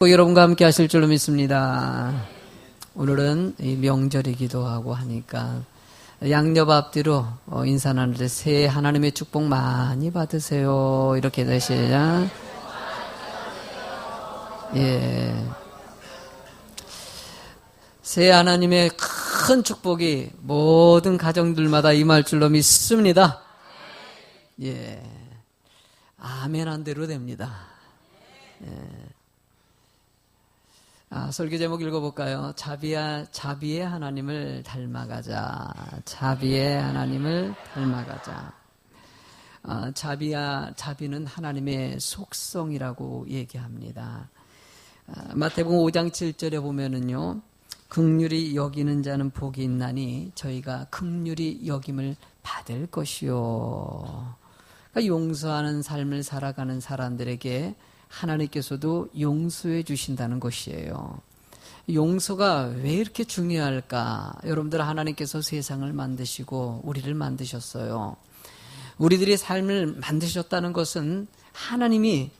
여러분과 함께 하실 줄로 믿습니다. 오늘은 명절이기도 하고 하니까 양옆 앞뒤로 인사 나눌 때 새해 하나님의 축복 많이 받으세요. 이렇게 되시냐? 예. 새해 하나님의 큰 축복이 모든 가정들마다 임할 줄로 믿습니다. 예. 아멘 한 대로 됩니다. 예. 설교 제목 읽어볼까요? 자비의 하나님을 닮아가자. 자비의 하나님을 닮아가자. 자비는 하나님의 속성이라고 얘기합니다. 마태복음 5장 7절에 보면은요, 긍휼히 여기는 자는 복이 있나니 저희가 긍휼히 여김을 받을 것이요. 그러니까 용서하는 삶을 살아가는 사람들에게 하나님께서도 용서해 주신다는 것이에요. 용서가 왜 이렇게 중요할까? 여러분들, 하나님께서 세상을 만드시고 우리를 만드셨어요. 우리들의 삶을 만드셨다는 것은 하나님이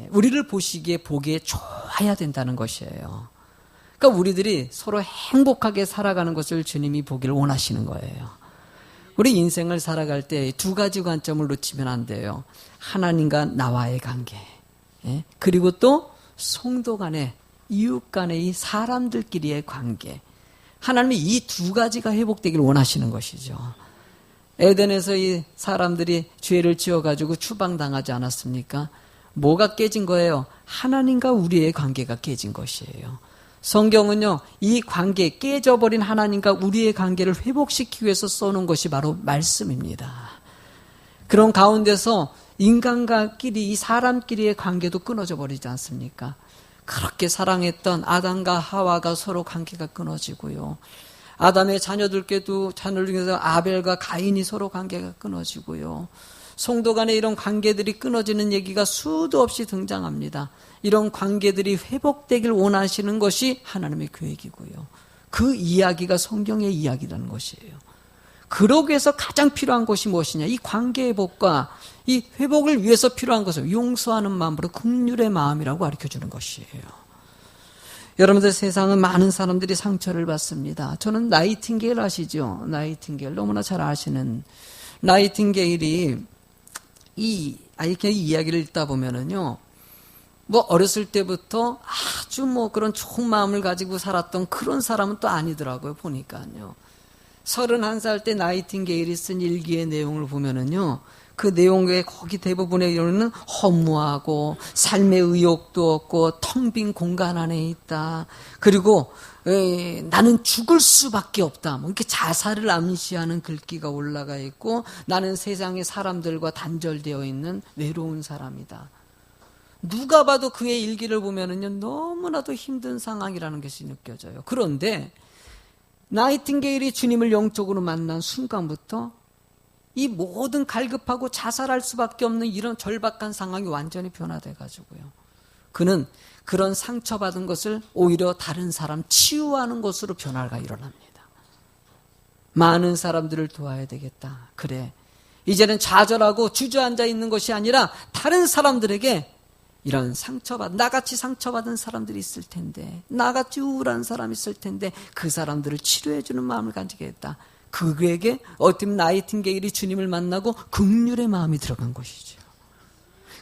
우리를 보시기에 보기에 좋아야 된다는 것이에요. 그러니까 우리들이 서로 행복하게 살아가는 것을 주님이 보기를 원하시는 거예요. 우리 인생을 살아갈 때 두 가지 관점을 놓치면 안 돼요. 하나님과 나와의 관계, 그리고 또 성도 간의, 이웃 간의 이 사람들끼리의 관계. 하나님이 이 두 가지가 회복되길 원하시는 것이죠. 에덴에서 이 사람들이 죄를 지어가지고 추방당하지 않았습니까? 뭐가 깨진 거예요? 하나님과 우리의 관계가 깨진 것이에요. 성경은요, 이 관계, 깨져버린 하나님과 우리의 관계를 회복시키기 위해서 써놓은 것이 바로 말씀입니다. 그런 가운데서 인간과끼리, 이 사람끼리의 관계도 끊어져 버리지 않습니까? 그렇게 사랑했던 아담과 하와가 서로 관계가 끊어지고요. 아담의 자녀들 중에서 아벨과 가인이 서로 관계가 끊어지고요. 성도 간의 이런 관계들이 끊어지는 얘기가 수도 없이 등장합니다. 이런 관계들이 회복되길 원하시는 것이 하나님의 계획이고요. 그 이야기가 성경의 이야기라는 것이에요. 그러기 위해서 가장 필요한 것이 무엇이냐? 이 관계 회복과 이 회복을 위해서 필요한 것을 용서하는 마음으로 긍휼의 마음이라고 가르쳐주는 것이에요. 여러분들, 세상은 많은 사람들이 상처를 받습니다. 저는 나이팅게일 아시죠? 나이팅게일 너무나 잘 아시는 나이팅게일이 이 이야기를 읽다 보면은요, 어렸을 때부터 아주 그런 좋은 마음을 가지고 살았던 그런 사람은 또 아니더라고요, 보니까요. 31살 때 나이팅게일이 쓴 일기의 내용을 보면은요, 그 내용에 거기 대부분의 경우는 허무하고 삶의 의욕도 없고 텅 빈 공간 안에 있다. 그리고 나는 죽을 수밖에 없다. 이렇게 자살을 암시하는 글귀가 올라가 있고, 나는 세상의 사람들과 단절되어 있는 외로운 사람이다. 누가 봐도 그의 일기를 보면은요, 너무나도 힘든 상황이라는 것이 느껴져요. 그런데 나이팅게일이 주님을 영적으로 만난 순간부터 이 모든 갈급하고 자살할 수밖에 없는 이런 절박한 상황이 완전히 변화돼가지고요, 그는 그런 상처받은 것을 오히려 다른 사람 치유하는 것으로 변화가 일어납니다. 많은 사람들을 도와야 되겠다. 그래, 이제는 좌절하고 주저앉아 있는 것이 아니라 다른 사람들에게 이런 나같이 상처받은 사람들이 있을 텐데, 나같이 우울한 사람이 있을 텐데 그 사람들을 치료해주는 마음을 가지겠다. 그에게 어떤 나이팅게일이 주님을 만나고 긍휼의 마음이 들어간 것이죠.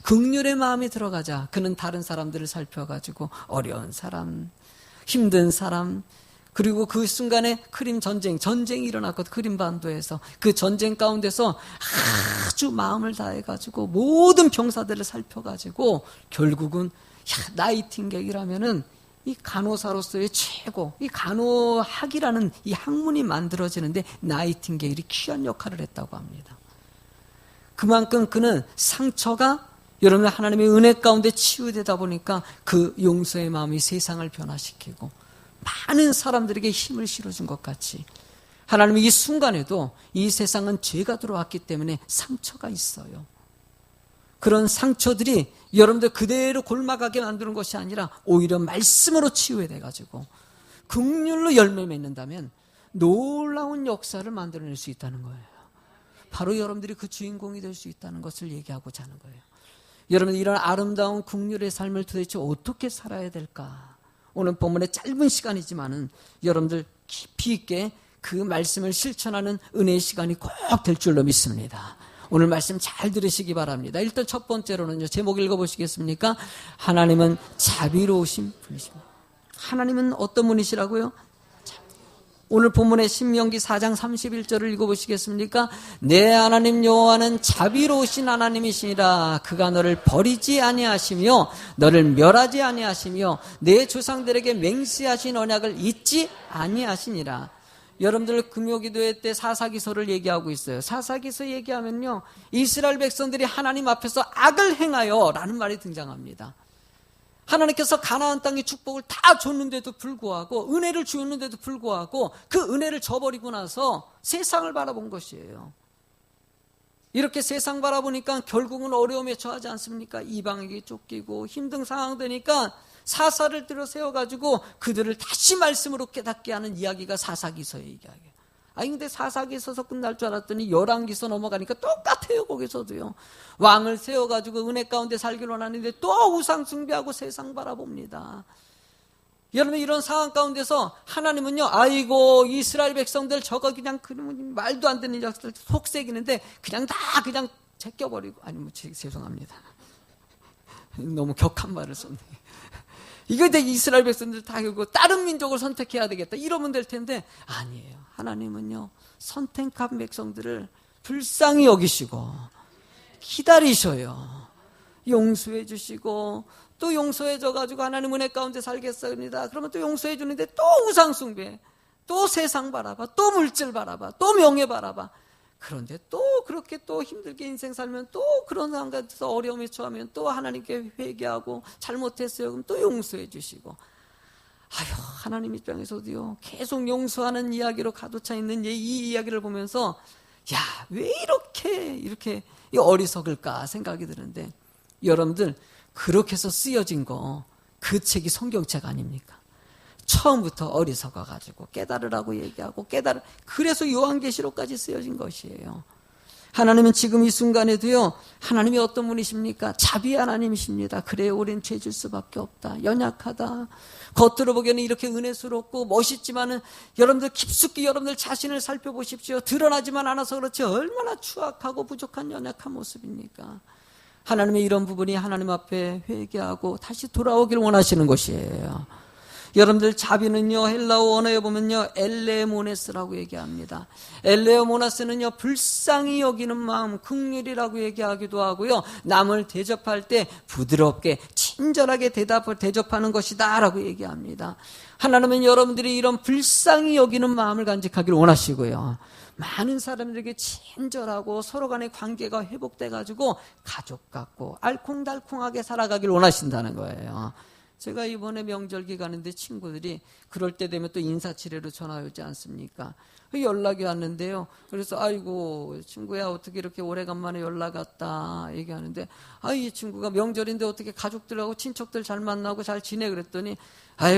긍휼의 마음이 들어가자 그는 다른 사람들을 살펴가지고 어려운 사람, 힘든 사람, 그리고 그 순간에 전쟁이 일어났거든. 크림반도에서 그 전쟁 가운데서 아주 마음을 다해가지고 모든 병사들을 살펴가지고 결국은 나이팅게일이라면은 이 간호사로서의 최고, 이 간호학이라는 이 학문이 만들어지는데 나이팅게일이 귀한 역할을 했다고 합니다. 그만큼 그는 상처가 여러분 하나님의 은혜 가운데 치유되다 보니까 그 용서의 마음이 세상을 변화시키고 많은 사람들에게 힘을 실어준 것 같이, 하나님이 이 순간에도 이 세상은 죄가 들어왔기 때문에 상처가 있어요. 그런 상처들이 여러분들 그대로 골마가게 만드는 것이 아니라 오히려 말씀으로 치유해가지고 긍휼로 열매 맺는다면 놀라운 역사를 만들어낼 수 있다는 거예요. 바로 여러분들이 그 주인공이 될 수 있다는 것을 얘기하고자 하는 거예요. 여러분, 이런 아름다운 긍휼의 삶을 도대체 어떻게 살아야 될까? 오늘 본문의 짧은 시간이지만은 여러분들 깊이 있게 그 말씀을 실천하는 은혜의 시간이 꼭 될 줄로 믿습니다. 오늘 말씀 잘 들으시기 바랍니다. 일단 첫 번째로는요, 제목 읽어보시겠습니까? 하나님은 자비로우신 분이십니다. 하나님은 어떤 분이시라고요? 오늘 본문의 신명기 4장 31절을 읽어보시겠습니까? 내 하나님 여호와는 자비로우신 하나님이시니라. 그가 너를 버리지 아니하시며 너를 멸하지 아니하시며 내 조상들에게 맹세하신 언약을 잊지 아니하시니라. 여러분들 금요기도회 때 사사기서를 얘기하고 있어요. 사사기서 얘기하면요, 이스라엘 백성들이 하나님 앞에서 악을 행하여 라는 말이 등장합니다. 하나님께서 가나안 땅의 축복을 다 줬는데도 불구하고, 은혜를 주었는데도 불구하고 그 은혜를 저버리고 나서 세상을 바라본 것이에요. 이렇게 세상 바라보니까 결국은 어려움에 처하지 않습니까? 이방에게 쫓기고 힘든 상황 되니까 사사를 들어 세워가지고 그들을 다시 말씀으로 깨닫게 하는 이야기가 사사기서의 이야기예요. 근데 사사기서서 끝날 줄 알았더니 열왕기서 넘어가니까 똑같아요. 거기서도요, 왕을 세워가지고 은혜 가운데 살기로 하는데 또 우상 숭배하고 세상 바라봅니다. 여러분, 이런 상황 가운데서 하나님은요, 아이고 이스라엘 백성들 저거 그냥 말도 안 되는 녀석들 속색이는데 그냥 다 그냥 제껴버리고, 죄송합니다. 너무 격한 말을 썼네. 이거 이스라엘 백성들 다 결국 다른 민족을 선택해야 되겠다 이러면 될 텐데, 아니에요. 하나님은요, 선택한 백성들을 불쌍히 여기시고 기다리셔요. 용서해 주시고 또 용서해 줘가지고 하나님 은혜 가운데 살겠습니다. 그러면 또 용서해 주는데 또 우상 숭배, 또 세상 바라봐, 또 물질 바라봐, 또 명예 바라봐. 그런데 또 그렇게 또 힘들게 인생 살면 또 그런 상황에서 어려움에 처하면 또 하나님께 회개하고 잘못했어요. 그럼 또 용서해 주시고. 하나님 입장에서도요, 계속 용서하는 이야기로 가득 차 있는 이 이야기를 보면서 왜 이렇게 어리석을까 생각이 드는데, 여러분들 그렇게 해서 쓰여진 거 그 책이 성경책 아닙니까? 처음부터 어리석어가지고 깨달으라고 얘기하고 그래서 요한계시록까지 쓰여진 것이에요. 하나님은 지금 이 순간에도요, 하나님이 어떤 분이십니까? 자비 하나님이십니다. 그래요, 우린 죄질 수밖에 없다, 연약하다. 겉으로 보기에는 이렇게 은혜스럽고 멋있지만은 여러분들 깊숙이 여러분들 자신을 살펴보십시오. 드러나지만 않아서 그렇지 얼마나 추악하고 부족한 연약한 모습입니까? 하나님의 이런 부분이 하나님 앞에 회개하고 다시 돌아오기를 원하시는 것이에요. 여러분들 자비는요, 헬라어 언어에 보면요, 엘레모네스라고 얘기합니다. 엘레모네스는요, 불쌍히 여기는 마음, 긍휼이라고 얘기하기도 하고요, 남을 대접할 때 부드럽게 친절하게 대접하는 것이다 라고 얘기합니다. 하나님은 여러분들이 이런 불쌍히 여기는 마음을 간직하기를 원하시고요, 많은 사람들에게 친절하고 서로 간의 관계가 회복돼가지고 가족 같고 알콩달콩하게 살아가기를 원하신다는 거예요. 제가 이번에 명절기 가는데 친구들이 그럴 때 되면 또 인사치레로 전화 오지 않습니까? 연락이 왔는데요. 그래서 아이고 친구야, 어떻게 이렇게 오래간만에 연락 왔다 얘기하는데, 이 친구가 명절인데 어떻게 가족들하고 친척들 잘 만나고 잘 지내 그랬더니,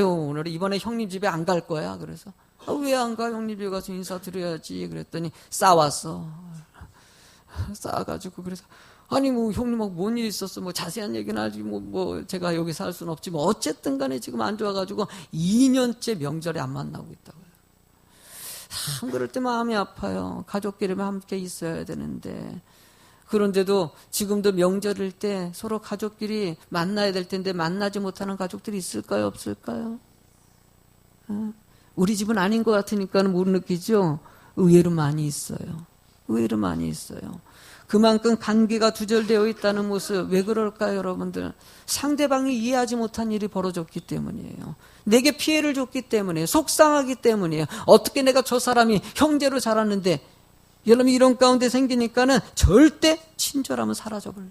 오늘 이번에 형님 집에 안 갈 거야. 그래서 왜 안 가? 형님 집에 가서 인사드려야지. 그랬더니 싸왔어. 싸가지고 그래서 형님하고 뭔 일 있었어? 자세한 얘기는 아직 제가 여기서 할 수는 없지. 어쨌든 간에 지금 안 좋아가지고 2년째 명절에 안 만나고 있다고요. 참, 그럴 때 마음이 아파요. 가족끼리만 함께 있어야 되는데. 그런데도 지금도 명절일 때 서로 가족끼리 만나야 될 텐데 만나지 못하는 가족들이 있을까요? 없을까요? 우리 집은 아닌 것 같으니까 못 느끼죠? 의외로 많이 있어요. 의외로 많이 있어요. 그만큼 관계가 두절되어 있다는 모습, 왜 그럴까요, 여러분들? 상대방이 이해하지 못한 일이 벌어졌기 때문이에요. 내게 피해를 줬기 때문에, 속상하기 때문이에요. 어떻게 내가 저 사람이 형제로 자랐는데, 여러분 이런 가운데 생기니까는 절대 친절함은 사라져버려요.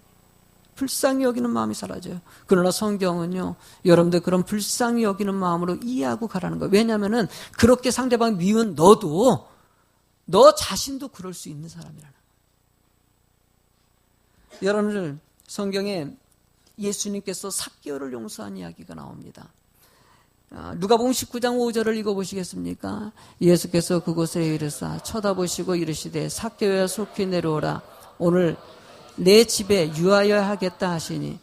불쌍히 여기는 마음이 사라져요. 그러나 성경은요, 여러분들 그런 불쌍히 여기는 마음으로 이해하고 가라는 거예요. 왜냐하면은 그렇게 상대방 미운 너도, 너 자신도 그럴 수 있는 사람이라는. 여러분들 성경에 예수님께서 삭개오를 용서한 이야기가 나옵니다. 누가복음 19장 5절을 읽어보시겠습니까? 예수께서 그곳에 이르사 쳐다보시고 이르시되 삭개오야 속히 내려오라. 오늘 내 집에 유하여 하겠다 하시니.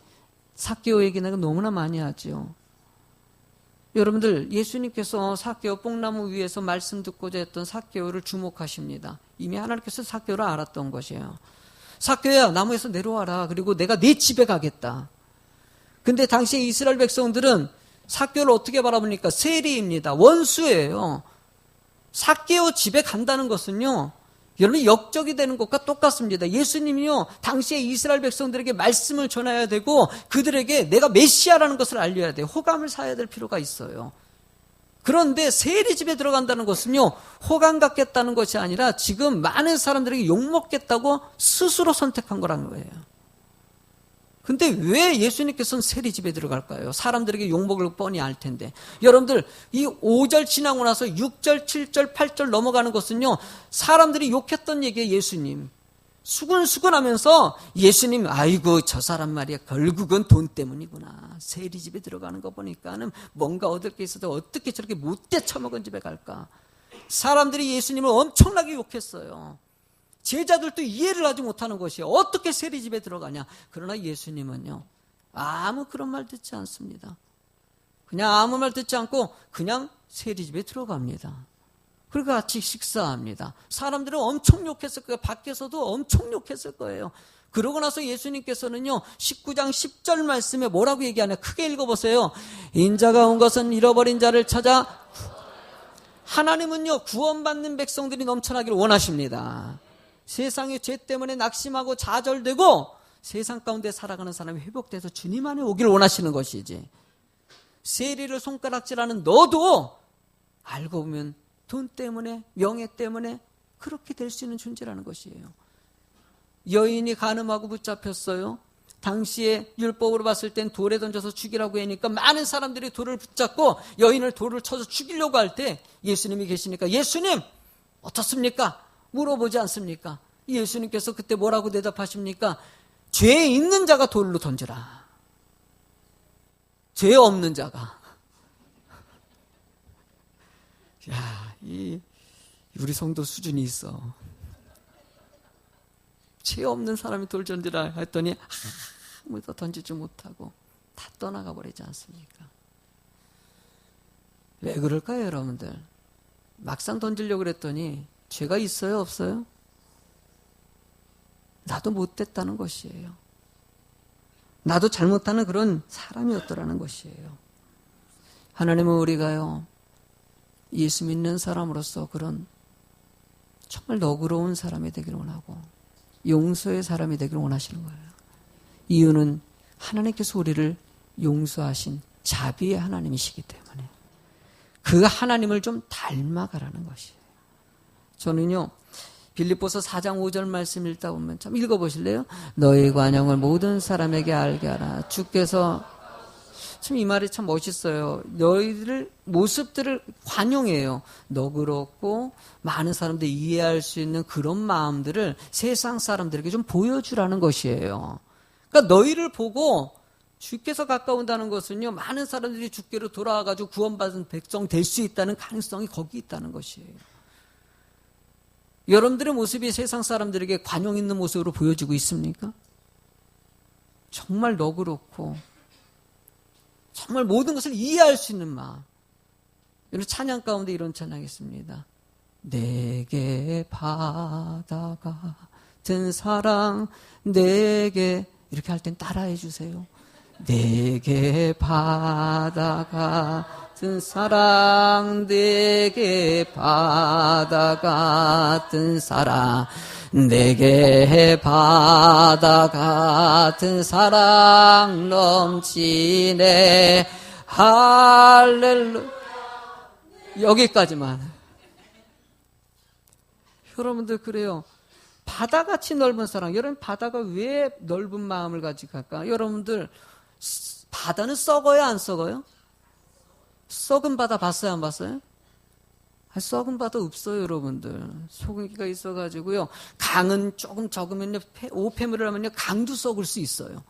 삭개오 얘기는 너무나 많이 하죠. 여러분들, 예수님께서 삭개오 뽕나무 위에서 말씀 듣고자 했던 삭개오를 주목하십니다. 이미 하나님께서 삭개오를 알았던 것이에요. 삭개오야, 나무에서 내려와라. 그리고 내가 네 집에 가겠다. 근데 당시 이스라엘 백성들은 삭개오를 어떻게 바라봅니까? 세리입니다. 원수예요. 삭개오 집에 간다는 것은요, 여러분 역적이 되는 것과 똑같습니다. 예수님이요, 당시에 이스라엘 백성들에게 말씀을 전해야 되고 그들에게 내가 메시아라는 것을 알려야 돼요. 호감을 사야 될 필요가 있어요. 그런데 세리 집에 들어간다는 것은요, 호감 갖겠다는 것이 아니라 지금 많은 사람들에게 욕먹겠다고 스스로 선택한 거라는 거예요. 근데 왜 예수님께서는 세리 집에 들어갈까요? 사람들에게 욕먹을 뻔히 알 텐데. 여러분들, 이 5절 지나고 나서 6절, 7절, 8절 넘어가는 것은요, 사람들이 욕했던 얘기예요. 예수님 수근수근하면서 예수님, 아이고 저 사람 말이야 결국은 돈 때문이구나. 세리 집에 들어가는 거 보니까는 뭔가 얻을 게 있어도 어떻게 저렇게 못돼 처먹은 집에 갈까. 사람들이 예수님을 엄청나게 욕했어요. 제자들도 이해를 하지 못하는 것이에요. 어떻게 세리 집에 들어가냐. 그러나 예수님은요, 아무 그런 말 듣지 않습니다. 그냥 아무 말 듣지 않고 그냥 세리 집에 들어갑니다. 그리고 같이 식사합니다. 사람들은 엄청 욕했을 거예요. 밖에서도 엄청 욕했을 거예요. 그러고 나서 예수님께서는요, 19장 10절 말씀에 뭐라고 얘기하냐. 크게 읽어보세요. 인자가 온 것은 잃어버린 자를 찾아. 하나님은요, 구원받는 백성들이 넘쳐나기를 원하십니다. 세상의 죄 때문에 낙심하고 좌절되고 세상 가운데 살아가는 사람이 회복돼서 주님 안에 오기를 원하시는 것이지. 세리를 손가락질하는 너도 알고 보면 돈 때문에, 명예 때문에 그렇게 될 수 있는 존재라는 것이에요. 여인이 간음하고 붙잡혔어요. 당시에 율법으로 봤을 땐 돌에 던져서 죽이라고 하니까 많은 사람들이 돌을 붙잡고 여인을 돌을 쳐서 죽이려고 할 때 예수님이 계시니까, 예수님 어떻습니까? 물어보지 않습니까? 예수님께서 그때 뭐라고 대답하십니까? 죄 있는 자가 돌로 던져라. 죄 없는 자가. 야, 우리 성도 수준이 있어. 죄 없는 사람이 돌 던지라 했더니 아무도 던지지 못하고 다 떠나가 버리지 않습니까? 왜 그럴까요, 여러분들? 막상 던지려고 그랬더니 죄가 있어요, 없어요? 나도 못됐다는 것이에요. 나도 잘못하는 그런 사람이었더라는 것이에요. 하나님은 우리가요, 예수 믿는 사람으로서 그런 정말 너그러운 사람이 되기를 원하고 용서의 사람이 되기를 원하시는 거예요. 이유는 하나님께서 우리를 용서하신 자비의 하나님이시기 때문에 그 하나님을 좀 닮아가라는 것이에요. 저는요, 빌립보서 4장 5절 말씀 읽다 보면 참 읽어보실래요? 너희 관용을 모든 사람에게 알게 하라. 주께서, 참 이 말이 참 멋있어요. 너희들 모습들을 관용해요. 너그럽고 많은 사람들이 이해할 수 있는 그런 마음들을 세상 사람들에게 좀 보여주라는 것이에요. 그러니까 너희를 보고 주께서 가까운다는 것은요, 많은 사람들이 주께로 돌아와가지고 구원받은 백성 될 수 있다는 가능성이 거기 있다는 것이에요. 여러분들의 모습이 세상 사람들에게 관용 있는 모습으로 보여지고 있습니까? 정말 너그럽고 정말 모든 것을 이해할 수 있는 마음. 여러분, 찬양 가운데 이런 찬양이 있습니다. 내게 바다 같은 사랑, 내게, 이렇게 할 땐 따라해 주세요. 내게 바다 같은 사랑, 내게 바다 같은 사랑, 내게 바다 같은 사랑 넘치네. 할렐루야. 여기까지만. 여러분들 그래요. 바다같이 넓은 사랑. 여러분, 바다가 왜 넓은 마음을 가지고 갈까? 여러분들, 바다는 썩어요, 안 썩어요? 썩은 바다 봤어요, 안 봤어요? 썩은 바다 없어요, 여러분들. 소금기가 있어가지고요. 강은 조금 적으면요, 오폐물을 하면요, 강도 썩을 수 있어요.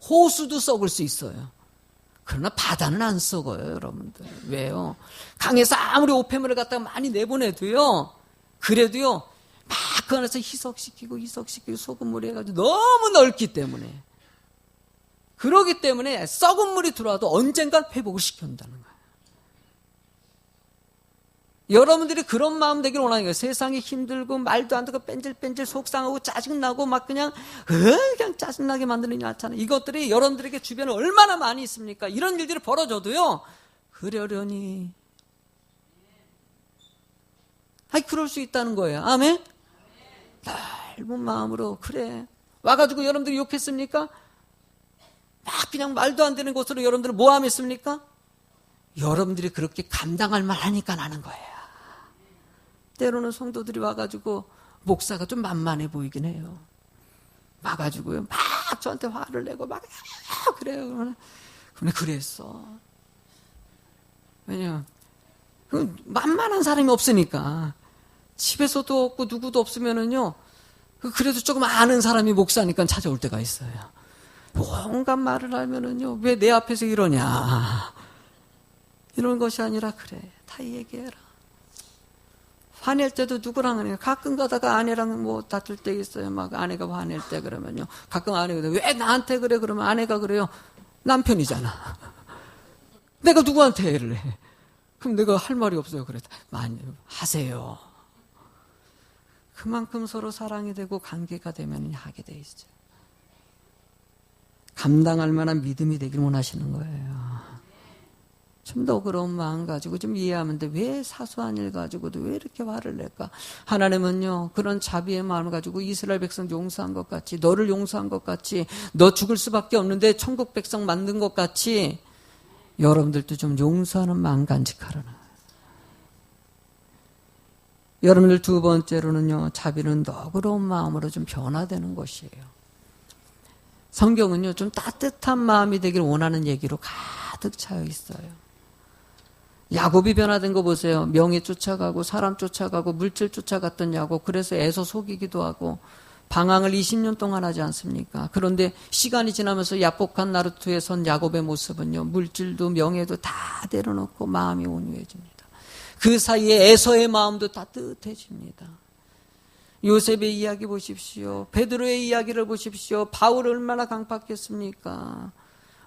호수도 썩을 수 있어요. 그러나 바다는 안 썩어요, 여러분들. 왜요? 강에서 아무리 오폐물을 갖다가 많이 내보내도요, 그래도요, 막 그 안에서 희석시키고 소금물이 해가지고 너무 넓기 때문에, 그러기 때문에 썩은 물이 들어와도 언젠간 회복을 시켜준다는 거예요. 여러분들이 그런 마음 되기를 원하는 거예요. 세상이 힘들고 말도 안 되고 뺀질뺀질 속상하고 짜증나고 막 그냥 짜증나게 만드는 일 많잖아요. 이것들이 여러분들에게 주변에 얼마나 많이 있습니까? 이런 일들이 벌어져도요, 그러려니 그럴 수 있다는 거예요. 아멘? 넓은 마음으로, 그래, 와가지고 여러분들이 욕했습니까? 막 그냥 말도 안 되는 것으로 여러분들을 모함했습니까? 여러분들이 그렇게 감당할 만하니까 하는 거예요. 때로는 성도들이 와가지고 목사가 좀 만만해 보이긴 해요. 와가지고요, 막 저한테 화를 내고 막 그래요. 그러면 그랬어. 왜냐면 만만한 사람이 없으니까. 집에서도 없고 누구도 없으면은요, 그래도 조금 아는 사람이 목사니까 찾아올 때가 있어요. 온갖 말을 하면은요, 왜 내 앞에서 이러냐, 이런 것이 아니라, 그래, 다 얘기해라. 화낼 때도 누구랑 하냐, 가끔 가다가 아내랑 뭐 다툴 때 있어요. 막 아내가 화낼 때 그러면요, 가끔 아내가 왜 나한테 그래? 그러면 아내가 그래요, 남편이잖아. 내가 누구한테 해를 해? 그럼 내가 할 말이 없어요. 그래, 많이 하세요. 그만큼 서로 사랑이 되고 관계가 되면 하게 돼 있죠. 감당할 만한 믿음이 되길 원하시는 거예요. 좀 더 그런 마음 가지고 좀 이해하면 돼. 왜 사소한 일 가지고도 왜 이렇게 화를 낼까? 하나님은요, 그런 자비의 마음을 가지고 이스라엘 백성 용서한 것 같이, 너를 용서한 것 같이, 너 죽을 수밖에 없는데 천국 백성 만든 것 같이 여러분들도 좀 용서하는 마음 간직하라는. 여러분들 두 번째로는요, 자비는 너그러운 마음으로 좀 변화되는 것이에요. 성경은요, 좀 따뜻한 마음이 되길 원하는 얘기로 가득 차여 있어요. 야곱이 변화된 거 보세요. 명예 쫓아가고 사람 쫓아가고 물질 쫓아갔던 야곱, 그래서 애서 속이기도 하고 방황을 20년 동안 하지 않습니까? 그런데 시간이 지나면서 야복한 나루토에 선 야곱의 모습은요, 물질도 명예도 다 내려놓고 마음이 온유해집니다. 그 사이에 에서의 마음도 따뜻해집니다. 요셉의 이야기 보십시오. 베드로의 이야기를 보십시오. 바울 얼마나 강팍했습니까?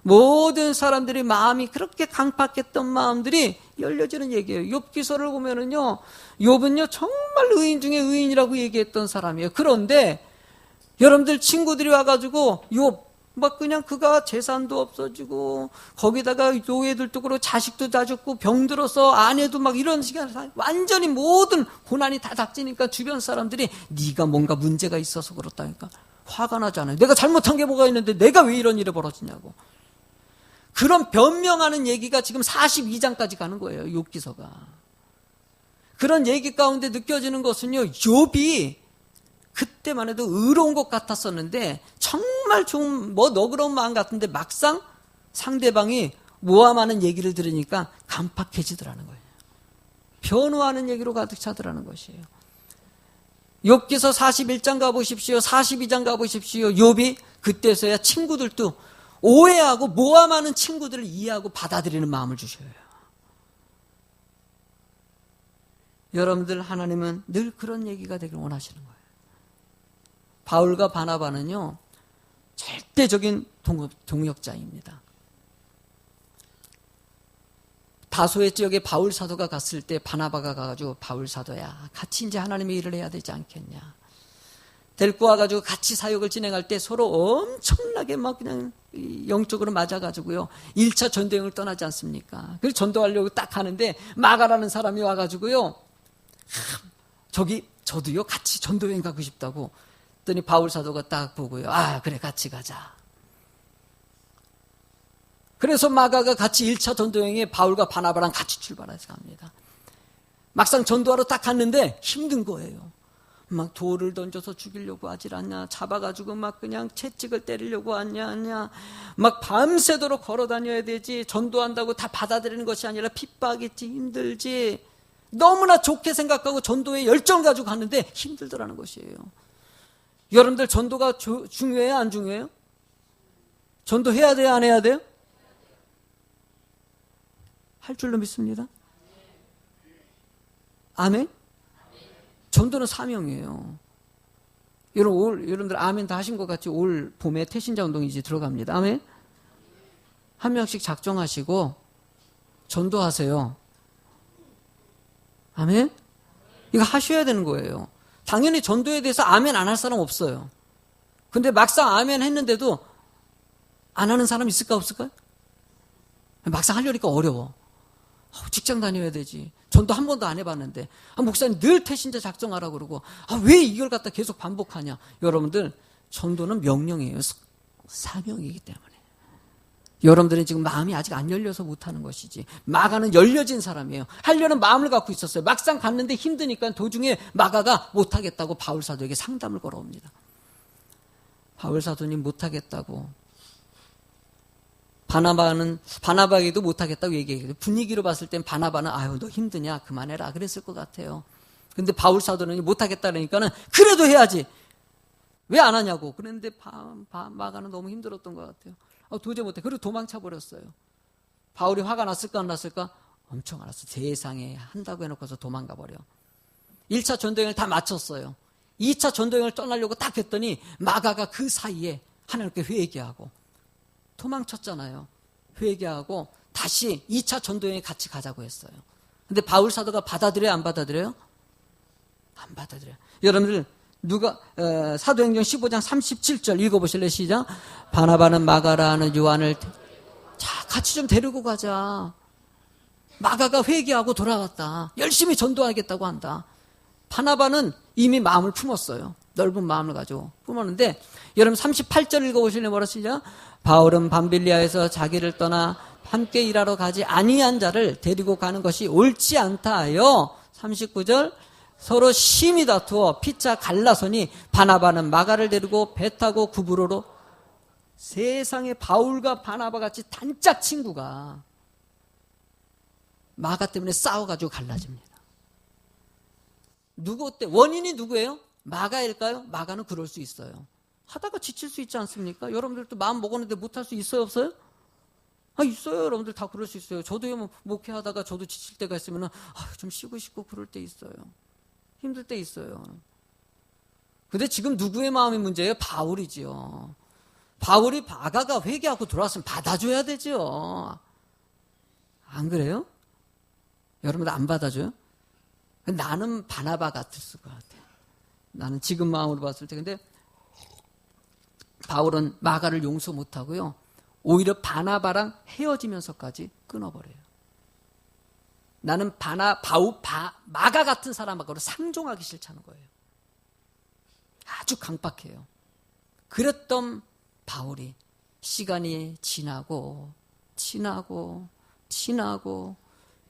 모든 사람들이 마음이 그렇게 강팍했던 마음들이 열려지는 얘기예요. 욥기서를 보면은요, 욥은요 정말 의인 중에 의인이라고 얘기했던 사람이에요. 그런데 여러분들 친구들이 와가지고 욥 막 그냥 그가 재산도 없어지고 거기다가 노예들도 그렇고 자식도 다 죽고 병들어서 아내도 막 이런 시간, 완전히 모든 고난이 다 닥치니까 주변 사람들이 네가 뭔가 문제가 있어서 그렇다니까 화가 나잖아요. 내가 잘못한 게 뭐가 있는데 내가 왜 이런 일이 벌어지냐고. 그런 변명하는 얘기가 지금 42장까지 가는 거예요. 욥기서가. 그런 얘기 가운데 느껴지는 것은요, 욥이 그때만 해도 의로운 것 같았었는데 정말 좀 너그러운 마음 같은데 막상 상대방이 모함하는 얘기를 들으니까 간팍해지더라는 거예요. 변호하는 얘기로 가득 차더라는 것이에요. 욥기서 41장 가보십시오. 42장 가보십시오. 욥이 그때서야 친구들도 오해하고 모함하는 친구들을 이해하고 받아들이는 마음을 주셔요. 여러분들, 하나님은 늘 그런 얘기가 되길 원하시는 거예요. 바울과 바나바는요, 절대적인 동역자입니다. 다소의 지역에 바울 사도가 갔을 때 바나바가 가가지고 바울 사도야, 같이 이제 하나님의 일을 해야 되지 않겠냐. 데리고 와가지고 같이 사역을 진행할 때 서로 엄청나게 막 그냥 영적으로 맞아가지고요, 1차 전도여행을 떠나지 않습니까? 그래서 전도하려고 딱 하는데 마가라는 사람이 와가지고요, 저도요 같이 전도여행 가고 싶다고 했더니 바울 사도가 딱 보고요, 그래 같이 가자. 그래서 마가가 같이 1차 전도여행에 바울과 바나바랑 같이 출발해서 갑니다. 막상 전도하러 딱 갔는데 힘든 거예요. 막 돌을 던져서 죽이려고 하질 않냐, 잡아가지고 막 그냥 채찍을 때리려고 하냐, 막 밤새도록 걸어 다녀야 되지, 전도한다고 다 받아들이는 것이 아니라 핍박이지, 힘들지, 너무나 좋게 생각하고 전도에 열정 가지고 갔는데 힘들더라는 것이에요. 여러분들, 전도가 중요해요, 안 중요해요? 전도해야 돼요, 안 해야 돼요? 할 줄로 믿습니다. 아멘? 전도는 사명이에요. 여러분들 아멘 다 하신 것 같이 올 봄에 태신자 운동이 이제 들어갑니다. 아멘? 한 명씩 작정하시고 전도하세요. 아멘? 이거 하셔야 되는 거예요. 당연히 전도에 대해서 아멘 안 할 사람 없어요. 근데 막상 아멘 했는데도 안 하는 사람 있을까 없을까요? 막상 하려니까 어려워. 직장 다녀야 되지. 전도 한 번도 안 해봤는데. 목사님 늘 태신자 작정하라고 그러고. 왜 이걸 갖다 계속 반복하냐. 여러분들 전도는 명령이에요. 사명이기 때문에. 여러분들은 지금 마음이 아직 안 열려서 못하는 것이지. 마가는 열려진 사람이에요. 하려는 마음을 갖고 있었어요. 막상 갔는데 힘드니까 도중에 마가가 못하겠다고 바울사도에게 상담을 걸어옵니다. 바울사도님 못하겠다고. 바나바에게도 못하겠다고 얘기해요. 분위기로 봤을 땐 바나바는 아유 너 힘드냐 그만해라 그랬을 것 같아요. 근데 바울사도는 못하겠다 그러니까는 그래도 해야지. 왜 안 하냐고. 그랬는데 마가는 너무 힘들었던 것 같아요. 도저히 못해. 그리고 도망쳐 버렸어요. 바울이 화가 났을까 안 났을까? 엄청 알았어. 세상에 한다고 해놓고서 도망가 버려. 1차 전도여행을 다 마쳤어요. 2차 전도여행을 떠나려고 딱 했더니 마가가 그 사이에 하나님께 회개하고 도망쳤잖아요. 회개하고 다시 2차 전도여행에 같이 가자고 했어요. 근데 바울 사도가 받아들여요? 안 받아들여요? 안 받아들여요. 여러분들 사도행전 15장 37절 읽어보실래요? 시작. 바나바는 마가라는 요한을 자 같이 좀 데리고 가자. 마가가 회개하고 돌아왔다. 열심히 전도하겠다고 한다. 바나바는 이미 마음을 품었어요. 넓은 마음을 가지고 품었는데 여러분 38절 읽어보실래요? 뭐라 시작. 바울은 밤빌리아에서 자기를 떠나 함께 일하러 가지 아니한 자를 데리고 가는 것이 옳지 않다 하여 39절 서로 심히 다투어 피차 갈라서니 바나바는 마가를 데리고 배 타고 구브로로. 세상에 바울과 바나바 같이 단짝 친구가 마가 때문에 싸워가지고 갈라집니다. 원인이 누구예요? 마가일까요? 마가는 그럴 수 있어요. 하다가 지칠 수 있지 않습니까? 여러분들도 마음 먹었는데 못할 수 있어요 없어요? 있어요. 여러분들 다 그럴 수 있어요. 저도 목회하다가 저도 지칠 때가 있으면 좀 쉬고 싶고 그럴 때 있어요. 힘들 때 있어요. 근데 지금 누구의 마음이 문제예요? 바울이지요. 바울이 마가가 회개하고 돌아왔으면 받아줘야 되죠. 안 그래요? 여러분들 안 받아줘요? 나는 바나바 같았을 것 같아요. 나는 지금 마음으로 봤을 때. 근데 바울은 마가를 용서 못하고요. 오히려 바나바랑 헤어지면서까지 끊어버려요. 나는 마가 같은 사람하고 상종하기 싫다는 거예요. 아주 강박해요. 그랬던 바울이 시간이 지나고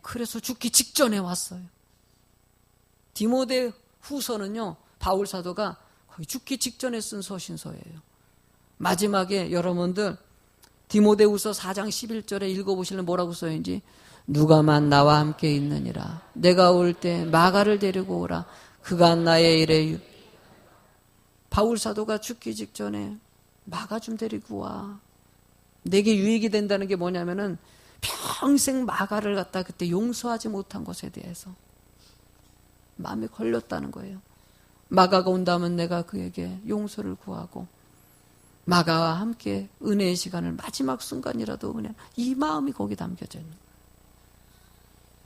그래서 죽기 직전에 왔어요. 디모데 후서는요. 바울 사도가 거의 죽기 직전에 쓴 서신서예요. 마지막에 여러분들 디모데후서 4장 11절에 읽어보시면 뭐라고 써있는지. 누가만 나와 함께 있느니라. 내가 올 때 마가를 데리고 오라. 그가 나의 일에. 바울 사도가 죽기 직전에 마가 좀 데리고 와. 내게 유익이 된다는 게 뭐냐면은 평생 마가를 갖다 그때 용서하지 못한 것에 대해서 마음에 걸렸다는 거예요. 마가가 온다면 내가 그에게 용서를 구하고 마가와 함께 은혜의 시간을 마지막 순간이라도 이 마음이 거기 담겨져 있는 거예요.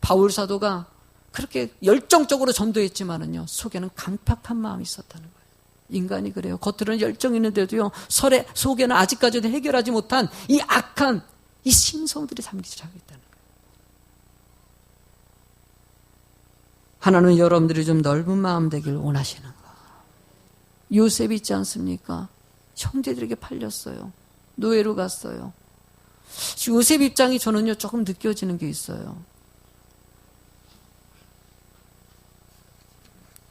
바울 사도가 그렇게 열정적으로 전도했지만은요 속에는 강팍한 마음이 있었다는 거예요. 인간이 그래요. 겉으로는 열정 있는데도요 속에는 아직까지도 해결하지 못한 이 악한 이 심성들이 잠기고 있다는 거예요. 하나는 여러분들이 좀 넓은 마음 되길 원하시는 거. 요셉 있지 않습니까? 형제들에게 팔렸어요. 노예로 갔어요. 요셉 입장이 저는요 조금 느껴지는 게 있어요.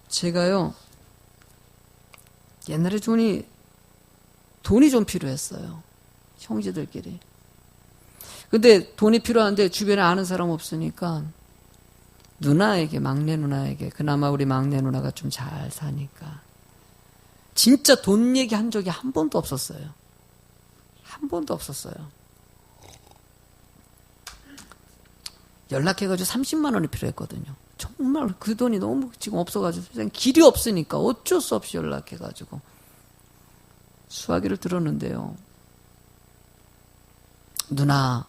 제가요 옛날에 돈이 좀 필요했어요. 형제들끼리. 근데 돈이 필요한데 주변에 아는 사람 없으니까 막내 누나에게 그나마 우리 막내 누나가 좀 잘 사니까 진짜 돈 얘기한 적이 한 번도 없었어요. 한 번도 없었어요. 연락해가지고 30만 원이 필요했거든요. 정말 그 돈이 너무 지금 없어가지고 세상에 길이 없으니까 어쩔 수 없이 연락해가지고 수화기를 들었는데요. 누나,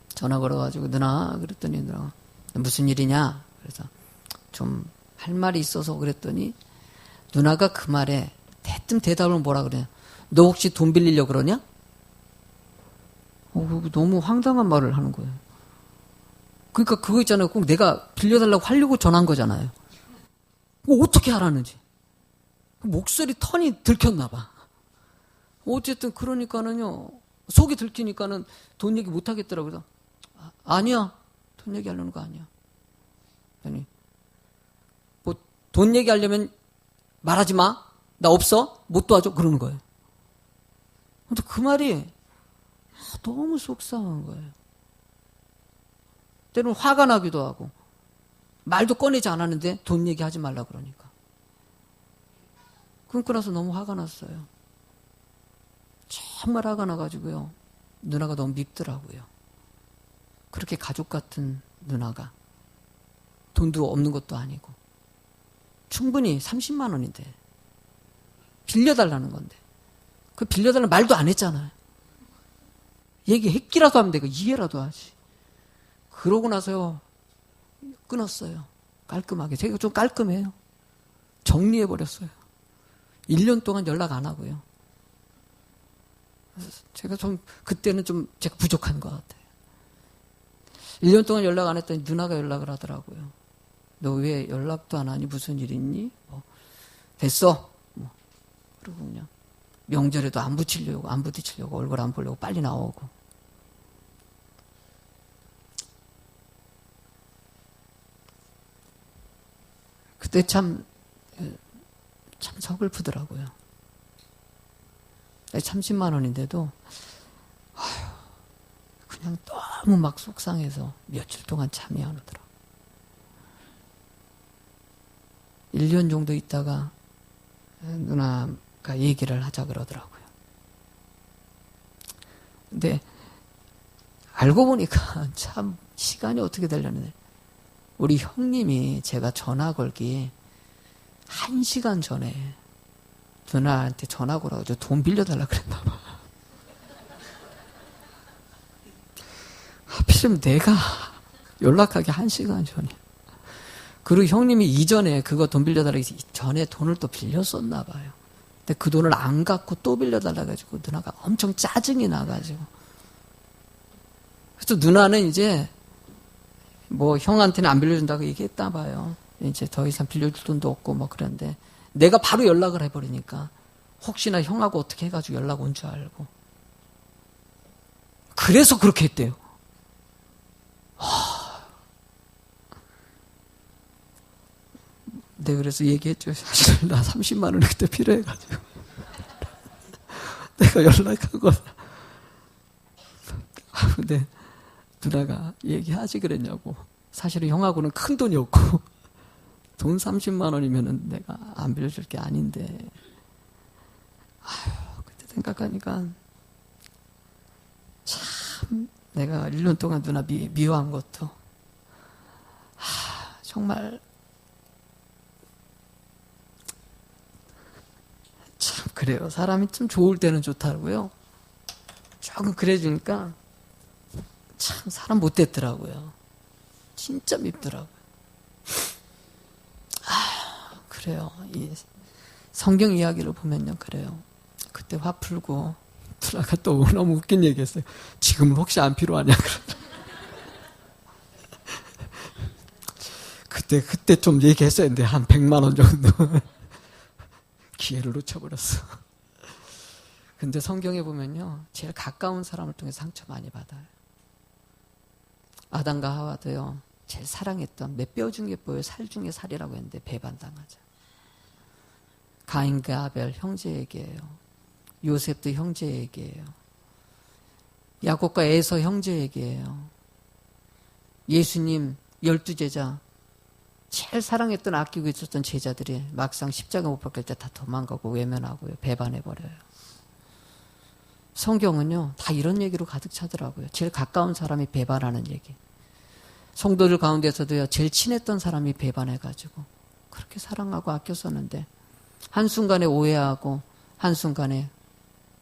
전화 걸어가지고 누나 그랬더니 누나가 무슨 일이냐? 그래서 좀 할 말이 있어서 그랬더니 누나가 그 말에 대뜸 대답을 뭐라 그래요? 너 혹시 돈 빌리려고 그러냐? 너무 황당한 말을 하는 거예요. 그러니까 그거 있잖아요. 꼭 내가 빌려달라고 하려고 전화한 거잖아요. 어떻게 하라는지. 목소리 턴이 들켰나 봐. 어쨌든 그러니까는요. 속이 들키니까는 돈 얘기 못 하겠더라고요. 아니야. 돈 얘기하려는 거 아니야. 아니, 뭐 돈 얘기하려면 말하지 마. 나 없어. 못 도와줘. 그러는 거예요. 근데 그 말이 너무 속상한 거예요. 때로는 화가 나기도 하고 말도 꺼내지 않았는데 돈 얘기하지 말라 그러니까. 끊고 나서 너무 화가 났어요. 정말 화가 나가지고요. 누나가 너무 밉더라고요. 그렇게 가족 같은 누나가 돈도 없는 것도 아니고 충분히 30만 원인데 빌려달라는 건데 그 빌려달라는 말도 안 했잖아요. 얘기했기라도 하면 되고 이해라도 하지. 그러고 나서요. 끊었어요. 깔끔하게. 제가 좀 깔끔해요. 정리해버렸어요. 1년 동안 연락 안 하고요. 제가 좀 그때는 좀 제가 부족한 것 같아요. 1년 동안 연락 안 했더니 누나가 연락을 하더라고요. 너 왜 연락도 안 하니? 무슨 일 있니? 뭐 됐어. 뭐 그리고 그냥 명절에도 안 부딪히려고 얼굴 안 보려고 빨리 나오고. 그때 참 서글프더라고요. 30만 원인데도 그냥 너무 막 속상해서 며칠 동안 잠이 안 오더라고요. 1년 정도 있다가 누나가 얘기를 하자 그러더라고요. 근데 알고 보니까 참 시간이 어떻게 되려는데 우리 형님이 제가 전화 걸기 1시간 전에 누나한테 전화 걸어가지고 돈 빌려달라 그랬나 봐. 하필이면 내가 연락하기 1시간 전에. 그리고 형님이 이전에 그거 돈 빌려달라고 전에 돈을 또 빌렸었나 봐요. 근데 그 돈을 안 갖고 또 빌려달라 가지고 누나가 엄청 짜증이 나가지고. 그래서 누나는 이제 뭐 형한테는 안 빌려준다고 얘기했다 봐요. 이제 더 이상 빌려줄 돈도 없고 뭐 그런데 내가 바로 연락을 해버리니까 혹시나 형하고 어떻게 해가지고 연락 온 줄 알고. 그래서 그렇게 했대요. 네, 그래서 얘기했죠. 사실 나 30만 원이 그때 필요해가지고 내가 연락하고. 근데 누나가 얘기하지 그랬냐고. 사실은 형하고는 큰 돈이 없고 돈 30만 원이면은 내가 안 빌려줄 게 아닌데. 그때 생각하니까 참 내가 1년 동안 누나 미워한 것도 정말 참 그래요. 사람이 좀 좋을 때는 좋다고요. 조금 그래주니까 참 사람 못 됐더라고요. 진짜 밉더라고요. 그래요. 이 성경 이야기를 보면요, 그래요. 그때 화 풀고 누나가 또 너무 웃긴 얘기했어요. 지금은 혹시 안 필요하냐 그러더라고요. 그때 좀 얘기했어야 했는데 한 100만 원 정도 기회를 놓쳐버렸어. 근데 성경에 보면요, 제일 가까운 사람을 통해 상처 많이 받아요. 아담과 하와도요, 제일 사랑했던 몇 뼈 중에 뼈요, 살 중에 살이라고 했는데 배반당하죠. 가인과 아벨 형제에게예요. 요셉도 형제에게예요. 야곱과 에서 형제에게예요. 예수님 12제자 제일 사랑했던 아끼고 있었던 제자들이 막상 십자가 못 박힐 때 다 도망가고 외면하고요. 배반해버려요. 성경은요 다 이런 얘기로 가득 차더라고요. 제일 가까운 사람이 배반하는 얘기. 성도들 가운데서도요, 제일 친했던 사람이 배반해가지고 그렇게 사랑하고 아껴 썼는데 한순간에 오해하고 한순간에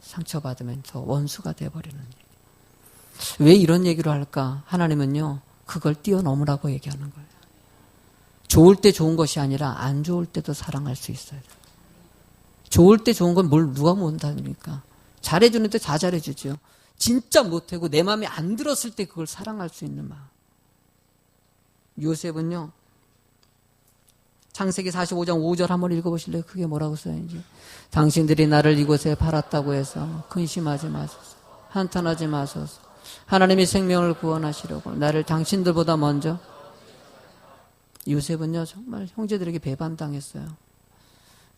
상처받으면서 원수가 돼버리는 일. 왜 이런 얘기를 할까? 하나님은요, 그걸 뛰어넘으라고 얘기하는 거예요. 좋을 때 좋은 것이 아니라 안 좋을 때도 사랑할 수 있어야 돼요. 좋을 때 좋은 건 뭘 누가 못합니까? 잘해주는데 다 잘해주죠. 진짜 못하고 내 마음에 안 들었을 때 그걸 사랑할 수 있는 마음. 요셉은요, 창세기 45장 5절 한번 읽어보실래요? 그게 뭐라고 써있는지. 당신들이 나를 이곳에 팔았다고 해서 근심하지 마소서. 한탄하지 마소서. 하나님이 생명을 구원하시려고 나를 당신들보다 먼저. 요셉은요, 정말 형제들에게 배반당했어요.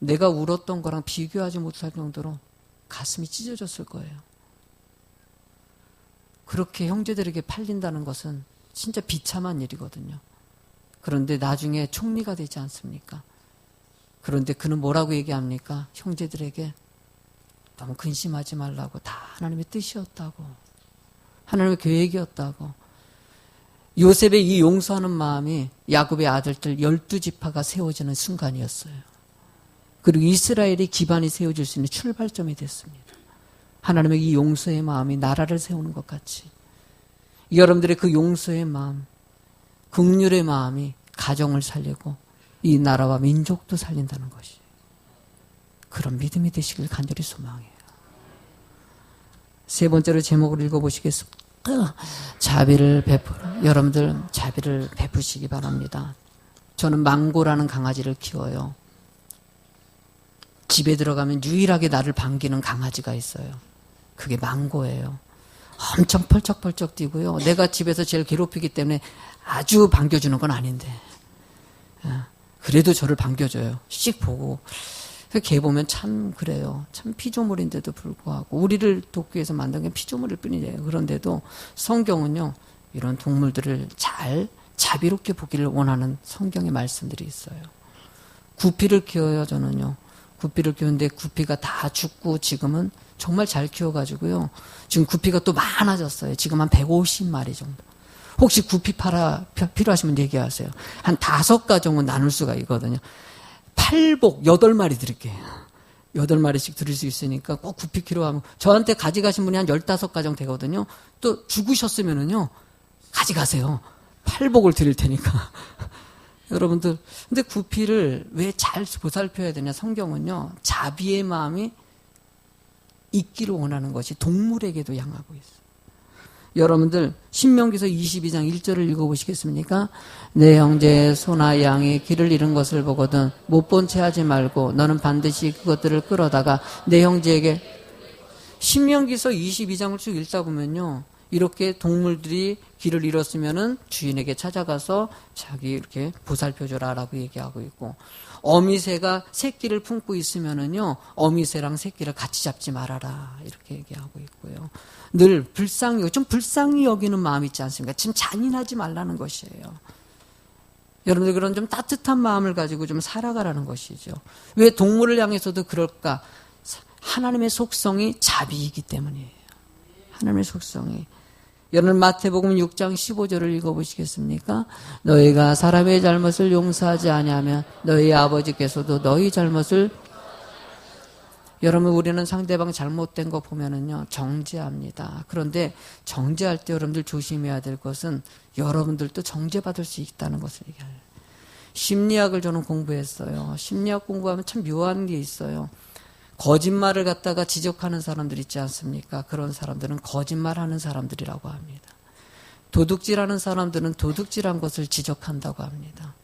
내가 울었던 거랑 비교하지 못할 정도로 가슴이 찢어졌을 거예요. 그렇게 형제들에게 팔린다는 것은 진짜 비참한 일이거든요. 그런데 나중에 총리가 되지 않습니까? 그런데 그는 뭐라고 얘기합니까? 형제들에게 너무 근심하지 말라고. 다 하나님의 뜻이었다고. 하나님의 계획이었다고. 요셉의 이 용서하는 마음이 야곱의 아들들 12지파가 세워지는 순간이었어요. 그리고 이스라엘의 기반이 세워질 수 있는 출발점이 됐습니다. 하나님의 이 용서의 마음이 나라를 세우는 것 같이 여러분들의 그 용서의 마음, 긍휼의 마음이 가정을 살리고 이 나라와 민족도 살린다는 것이, 그런 믿음이 되시길 간절히 소망해요. 세 번째로 제목을 읽어보시겠습니다. 자비를 베풀어. 여러분들 자비를 베푸시기 바랍니다. 저는 망고라는 강아지를 키워요. 집에 들어가면 유일하게 나를 반기는 강아지가 있어요. 그게 망고예요. 엄청 펄쩍펄쩍 뛰고요. 내가 집에서 제일 괴롭히기 때문에 아주 반겨주는 건 아닌데 그래도 저를 반겨줘요. 씩 보고. 걔 보면 참 그래요. 참 피조물인데도 불구하고 우리를 돕기 위해서 만든 게 피조물일 뿐이에요. 그런데도 성경은요, 이런 동물들을 잘 자비롭게 보기를 원하는 성경의 말씀들이 있어요. 구피를 키워요. 저는요. 구피를 키우는데 구피가 다 죽고 지금은 정말 잘 키워가지고요. 지금 구피가 또 많아졌어요. 지금 한 150마리 정도. 혹시 구피 필요하시면 얘기하세요. 한 5가정은 나눌 수가 있거든요. 팔복 8마리 드릴게요. 8마리씩 드릴 수 있으니까 꼭 구피 필요하면 저한테 가져가신 분이 한 15가정 되거든요. 또 죽으셨으면은요, 가져가세요. 팔복을 드릴 테니까. 여러분들, 근데 구피를 왜 잘 보살펴야 되냐? 성경은요, 자비의 마음이 있기를 원하는 것이 동물에게도 향하고 있어요. 여러분들 신명기서 22장 1절을 읽어보시겠습니까? 내 형제의 소나 양이 길을 잃은 것을 보거든 못 본 채 하지 말고 너는 반드시 그것들을 끌어다가 내 형제에게. 신명기서 22장을 쭉 읽다 보면요, 이렇게 동물들이 길을 잃었으면은 주인에게 찾아가서 자기 이렇게 보살펴줘라 라고 얘기하고 있고, 어미새가 새끼를 품고 있으면은요, 어미새랑 새끼를 같이 잡지 말아라 이렇게 얘기하고 있고요. 늘 좀 불쌍히 여기는 마음 있지 않습니까? 지금 잔인하지 말라는 것이에요. 여러분들 그런 좀 따뜻한 마음을 가지고 좀 살아가라는 것이죠. 왜 동물을 향해서도 그럴까? 하나님의 속성이 자비이기 때문이에요. 하나님의 속성이. 여러분 마태복음 6장 15절을 읽어보시겠습니까? 너희가 사람의 잘못을 용서하지 아니하면 너희 아버지께서도 너희 잘못을. 여러분 우리는 상대방 잘못된 거 보면은요, 정죄합니다. 그런데 정죄할 때 여러분들 조심해야 될 것은 여러분들도 정죄받을 수 있다는 것을 얘기해요. 심리학을 저는 공부했어요. 심리학 공부하면 참 묘한 게 있어요. 거짓말을 갖다가 지적하는 사람들 있지 않습니까? 그런 사람들은 거짓말하는 사람들이라고 합니다. 도둑질하는 사람들은 도둑질한 것을 지적한다고 합니다.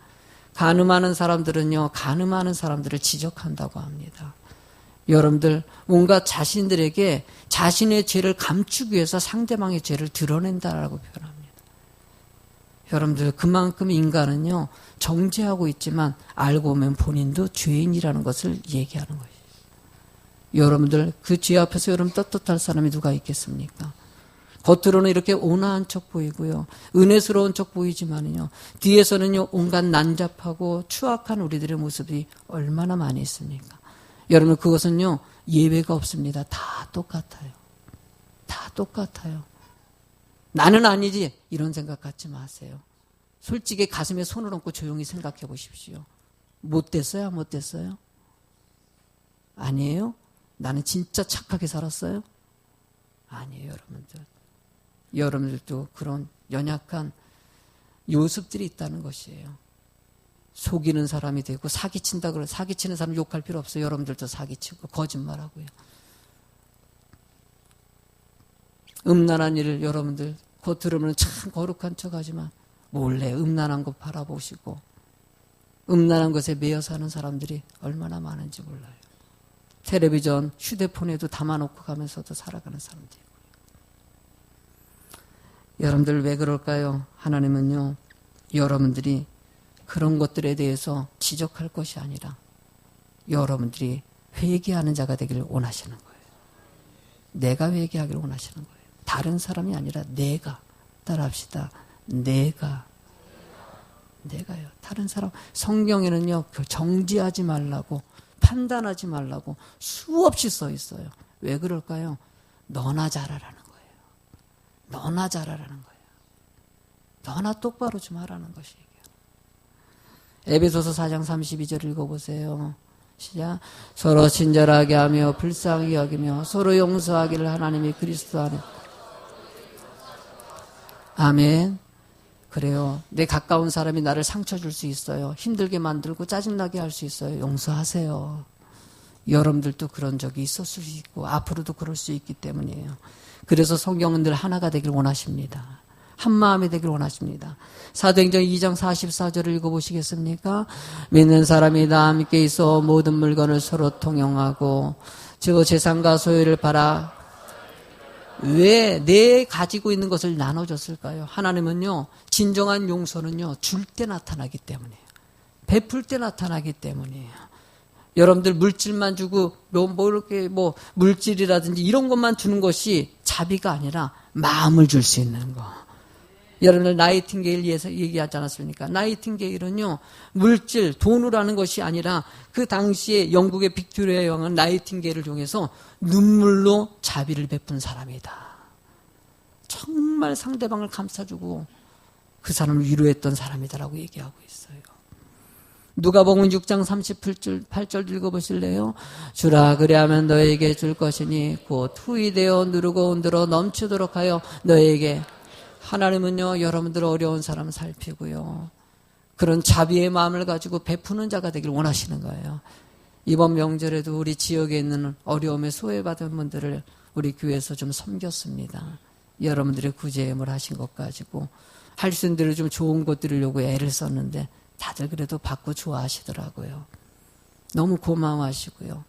간음하는 사람들은요, 간음하는 사람들을 지적한다고 합니다. 여러분들 뭔가 자신들에게 자신의 죄를 감추기 위해서 상대방의 죄를 드러낸다라고 표현합니다. 여러분들 그만큼 인간은요, 정죄하고 있지만 알고 보면 본인도 죄인이라는 것을 얘기하는 거예요. 여러분들 그 죄 앞에서 여러분 떳떳할 사람이 누가 있겠습니까? 겉으로는 이렇게 온화한 척 보이고요, 은혜스러운 척 보이지만요, 뒤에서는요 온갖 난잡하고 추악한 우리들의 모습이 얼마나 많이 있습니까? 여러분 그것은요 예외가 없습니다. 다 똑같아요. 다 똑같아요. 나는 아니지 이런 생각 갖지 마세요. 솔직히 가슴에 손을 얹고 조용히 생각해 보십시오. 못됐어요? 안 못됐어요? 아니에요? 나는 진짜 착하게 살았어요? 아니에요, 여러분들. 여러분들도 그런 연약한 요습들이 있다는 것이에요. 속이는 사람이 되고 사기친다 그래. 사기치는 사람 욕할 필요 없어요. 여러분들도 사기치고 거짓말하고요. 음란한 일을 여러분들 곧 들으면 참 거룩한 척하지만 몰래 음란한 것 바라보시고 음란한 것에 매여 사는 사람들이 얼마나 많은지 몰라요. 텔레비전, 휴대폰에도 담아놓고 가면서도 살아가는 사람들이고. 여러분들 왜 그럴까요? 하나님은요, 여러분들이 그런 것들에 대해서 지적할 것이 아니라 여러분들이 회개하는 자가 되기를 원하시는 거예요. 내가 회개하기를 원하시는 거예요. 다른 사람이 아니라 내가. 따라합시다. 내가요. 다른 사람. 성경에는요, 정죄하지 말라고, 판단하지 말라고 수없이 써 있어요. 왜 그럴까요? 너나 잘하라는 거예요. 너나 잘하라는 거예요. 너나 똑바로 좀 하라는 것이에요. 에베소서 4장 32절 읽어보세요. 시작. 서로 친절하게 하며 불쌍히 여기며 서로 용서하기를 하나님이 그리스도 안에. 아멘. 그래요. 내 가까운 사람이 나를 상처 줄 수 있어요. 힘들게 만들고 짜증나게 할 수 있어요. 용서하세요. 여러분들도 그런 적이 있었을 수 있고 앞으로도 그럴 수 있기 때문이에요. 그래서 성경은 늘 하나가 되길 원하십니다. 한 마음이 되길 원하십니다. 사도행전 2장 44절을 읽어보시겠습니까? 믿는 사람이 다 함께 있어 모든 물건을 서로 통용하고 저 재산과 소유를 팔아. 왜 내 가지고 있는 것을 나눠줬을까요? 하나님은요, 진정한 용서는요, 줄 때 나타나기 때문이에요. 베풀 때 나타나기 때문이에요. 여러분들 물질만 주고 이렇게 물질이라든지 이런 것만 주는 것이 자비가 아니라 마음을 줄 수 있는 거. 여러분들 나이팅게일 얘기하지 않았습니까? 나이팅게일은요, 물질, 돈으로 하는 것이 아니라 그 당시에 영국의 빅토리아 여왕은 나이팅게일을 통해서 눈물로 자비를 베푼 사람이다. 정말 상대방을 감싸주고 그 사람을 위로했던 사람이다라고 얘기하고 있어요. 누가복음 6장 38절 읽어보실래요? 주라 그리하면 너에게 줄 것이니 곧 후이되어 누르고 흔들어 넘치도록 하여 너에게. 하나님은요, 여러분들 어려운 사람 살피고요, 그런 자비의 마음을 가지고 베푸는 자가 되길 원하시는 거예요. 이번 명절에도 우리 지역에 있는 어려움에 소외받은 분들을 우리 교회에서 좀 섬겼습니다. 여러분들의 구제임을 하신 것 가지고 할 수 있는 대로 좀 좋은 것 드리려고 애를 썼는데 다들 그래도 받고 좋아하시더라고요. 너무 고마워하시고요.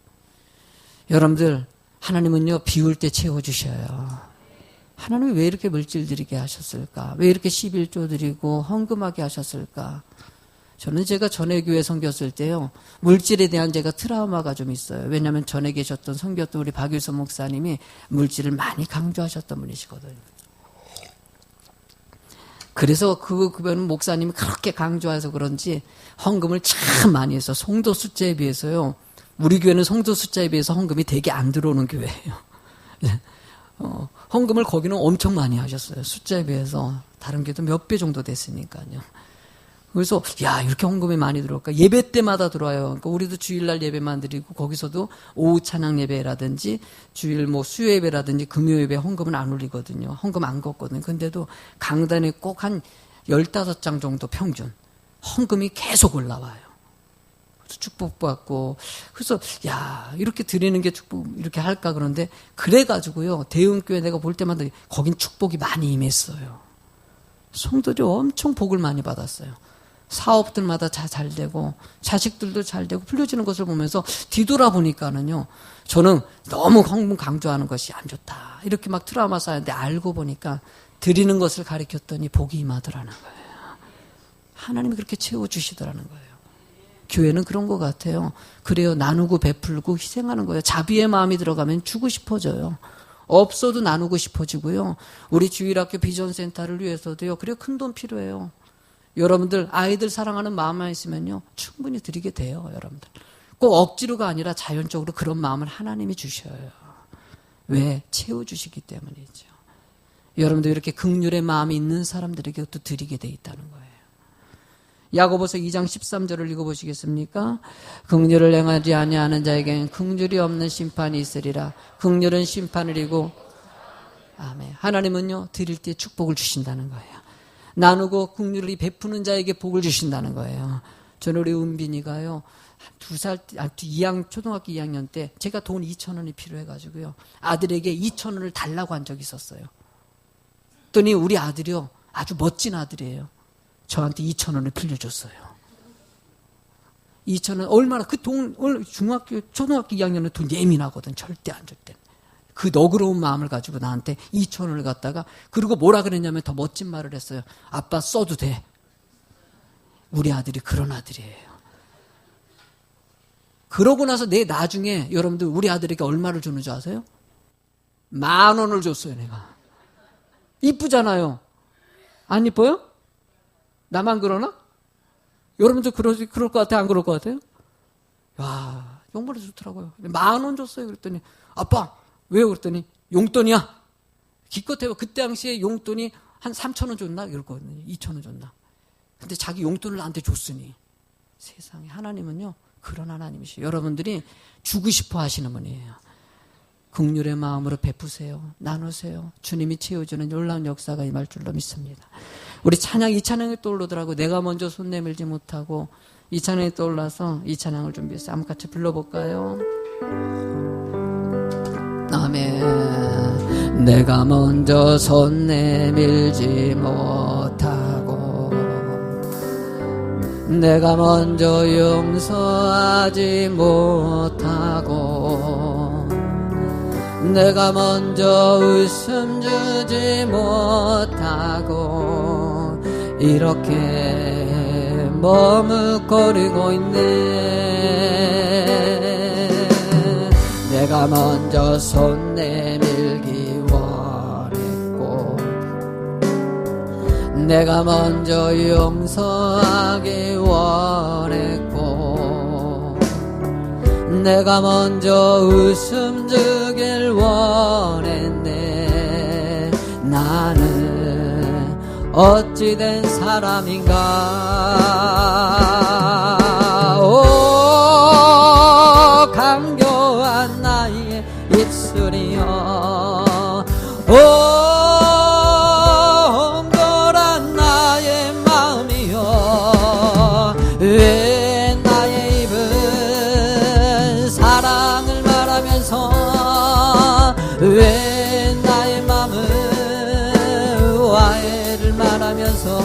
여러분들, 하나님은요, 비울 때 채워주셔요. 하나님이 왜 이렇게 물질 드리게 하셨을까? 왜 이렇게 11조 드리고 헌금하게 하셨을까? 저는 제가 전에 교회 섬겼을 때요, 물질에 대한 제가 트라우마가 좀 있어요. 왜냐하면 전에 계셨던 섬겼던 우리 박일선 목사님이 물질을 많이 강조하셨던 분이시거든요. 그래서 그 목사님이 그렇게 강조해서 그런지 헌금을 참 많이 해서 성도 숫자에 비해서요, 우리 교회는 성도 숫자에 비해서 헌금이 되게 안 들어오는 교회예요. 헌금을 거기는 엄청 많이 하셨어요. 숫자에 비해서. 다른 교회도 몇 배 정도 됐으니까요. 그래서 야, 이렇게 헌금이 많이 들어올까? 예배 때마다 들어와요. 그러니까 우리도 주일날 예배만 드리고 거기서도 오후 찬양 예배라든지 주일 수요 예배라든지 금요 예배 헌금은 안 올리거든요. 헌금 안 걷거든요. 근데도 강단에 꼭 한 15장 정도 평균 헌금이 계속 올라와요. 축복받고. 그래서 야, 이렇게 드리는 게 축복 이렇게 할까 그런데 그래가지고요, 대흥교회 내가 볼 때마다 거긴 축복이 많이 임했어요. 성도들이 엄청 복을 많이 받았어요. 사업들마다 잘 되고 자식들도 잘 되고 풀려지는 것을 보면서 뒤돌아보니까는요, 저는 너무 헌금 강조하는 것이 안 좋다 이렇게 막 트라우마 쌓였는데 알고 보니까 드리는 것을 가르쳤더니 복이 임하더라는 거예요. 하나님이 그렇게 채워주시더라는 거예요. 교회는 그런 것 같아요. 그래요. 나누고 베풀고 희생하는 거예요. 자비의 마음이 들어가면 주고 싶어져요. 없어도 나누고 싶어지고요. 우리 주일학교 비전센터를 위해서도요, 그래요. 큰 돈 필요해요. 여러분들 아이들 사랑하는 마음만 있으면요, 충분히 드리게 돼요. 여러분들 꼭 억지로가 아니라 자연적으로 그런 마음을 하나님이 주셔요. 왜? 채워주시기 때문이죠. 여러분들 이렇게 긍휼의 마음이 있는 사람들에게 또 드리게 돼 있다는 거예요. 야고보서 2장 13절을 읽어보시겠습니까? 긍휼을 행하지 아니하는 자에게는 긍휼이 없는 심판이 있으리라. 긍휼은 심판을 이고, 아멘. 하나님은요, 드릴 때 축복을 주신다는 거예요. 나누고 긍휼을 베푸는 자에게 복을 주신다는 거예요. 저는 우리 은빈이가요, 2살, 초등학교 2학년 때 제가 돈 2,000원이 필요해가지고요, 아들에게 2,000원을 달라고 한 적이 있었어요. 그랬더니 우리 아들이요, 아주 멋진 아들이에요. 저한테 2,000원을 빌려줬어요. 2,000원, 얼마나, 그 돈, 초등학교 2학년은 돈 예민하거든. 절대 안 줄 때. 그 너그러운 마음을 가지고 나한테 2,000원을 갖다가, 그리고 뭐라 그랬냐면 더 멋진 말을 했어요. 아빠 써도 돼. 우리 아들이 그런 아들이에요. 그러고 나서 나중에 여러분들 우리 아들에게 얼마를 주는 줄 아세요? 10,000원을 줬어요, 내가. 이쁘잖아요. 안 이뻐요? 나만 그러나? 여러분도 그럴 것 같아요? 안 그럴 것 같아요? 야, 정말 좋더라고요. 10,000원 줬어요. 그랬더니, 아빠, 왜요? 그랬더니, 용돈이야. 기껏해요. 그때 당시에 용돈이 한 3,000원 줬나? 이랬거든요. 2,000원 줬나? 근데 자기 용돈을 나한테 줬으니. 세상에, 하나님은요, 그런 하나님이시죠. 여러분들이 주고 싶어 하시는 분이에요. 긍휼의 마음으로 베푸세요. 나누세요. 주님이 채워주는 놀라운 역사가 임할 줄로 믿습니다. 우리 이 찬양이 떠오르더라고. 내가 먼저 손 내밀지 못하고 이 찬양이 떠올라서 이 찬양을 준비했어요. 한번 같이 불러볼까요? 아멘. 내가 먼저 손 내밀지 못하고 내가 먼저 용서하지 못하고 내가 먼저 웃음 주지 못하고 이렇게 머뭇거리고 있네. 내가 먼저 손 내밀기 원했고 내가 먼저 용서하기 원했고 내가 먼저 웃음 주길 원했네. 나는 어찌된 사람인가. 오 강교한 나의 입술이여 오 옹졸한 나의 마음이여 왜 나의 입은 사랑을 말하면서 왜 나의 마음은 화해를 말하면서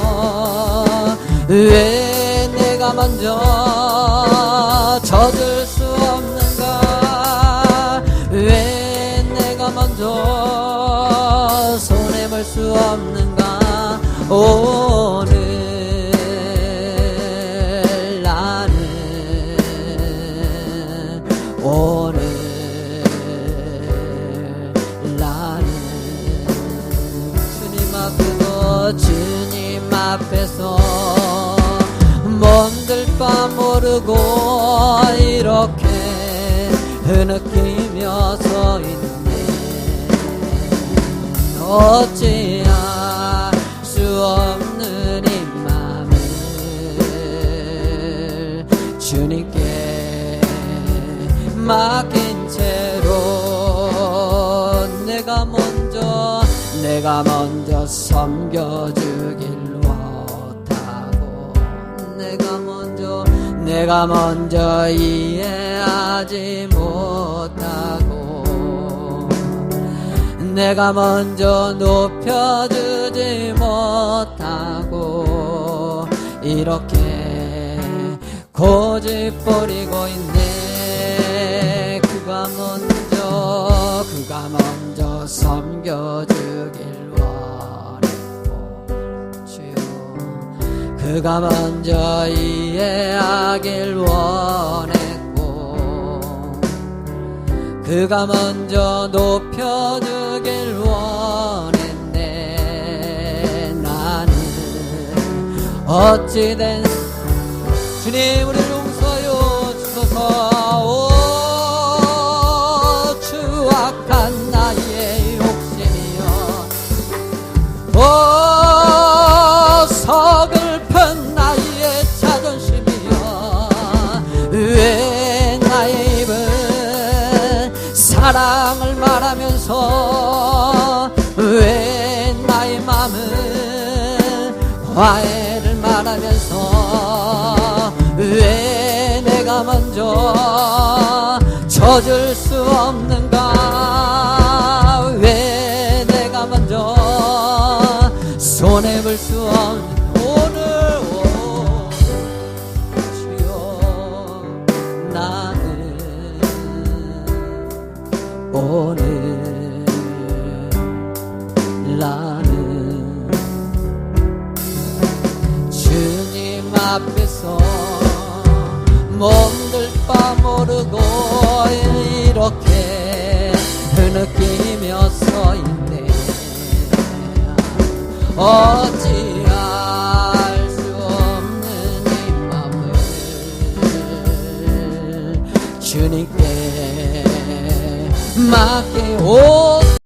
왜 내가 먼저 젖을 수 없는가. 왜 내가 먼저 손해볼 수 없는가. 오늘 나는 오늘 나는 주님 앞에서 주님 앞에서 몸둘 바 모르고 이렇게 흐느끼며 서 있네. 어찌할 수 없는 이 맘을 주님께 맡긴 채로 내가 먼저 섬겨주길 못하고 내가 먼저 이해하지 못하고 내가 먼저 높여주지 못하고 이렇게 고집부리고 있네. 그가 먼저 섬겨주길 원했고 주여 그가 먼저 이해하길 원했고 그가 먼저 높여주길 원했네. 나는 어찌된 주님 우리를 용서하여 주소서. 오 추악한 나의 욕심이여 오 서글픈 나의 화해를 말하면서 왜 내가 먼저 져줄 수 없는가? 왜 내가 먼저 손해볼 수 없는 오늘 주여 나는 오늘 나는 주님 앞에서 몸둘 바 모르고 이렇게 느끼며 서 있네. 어찌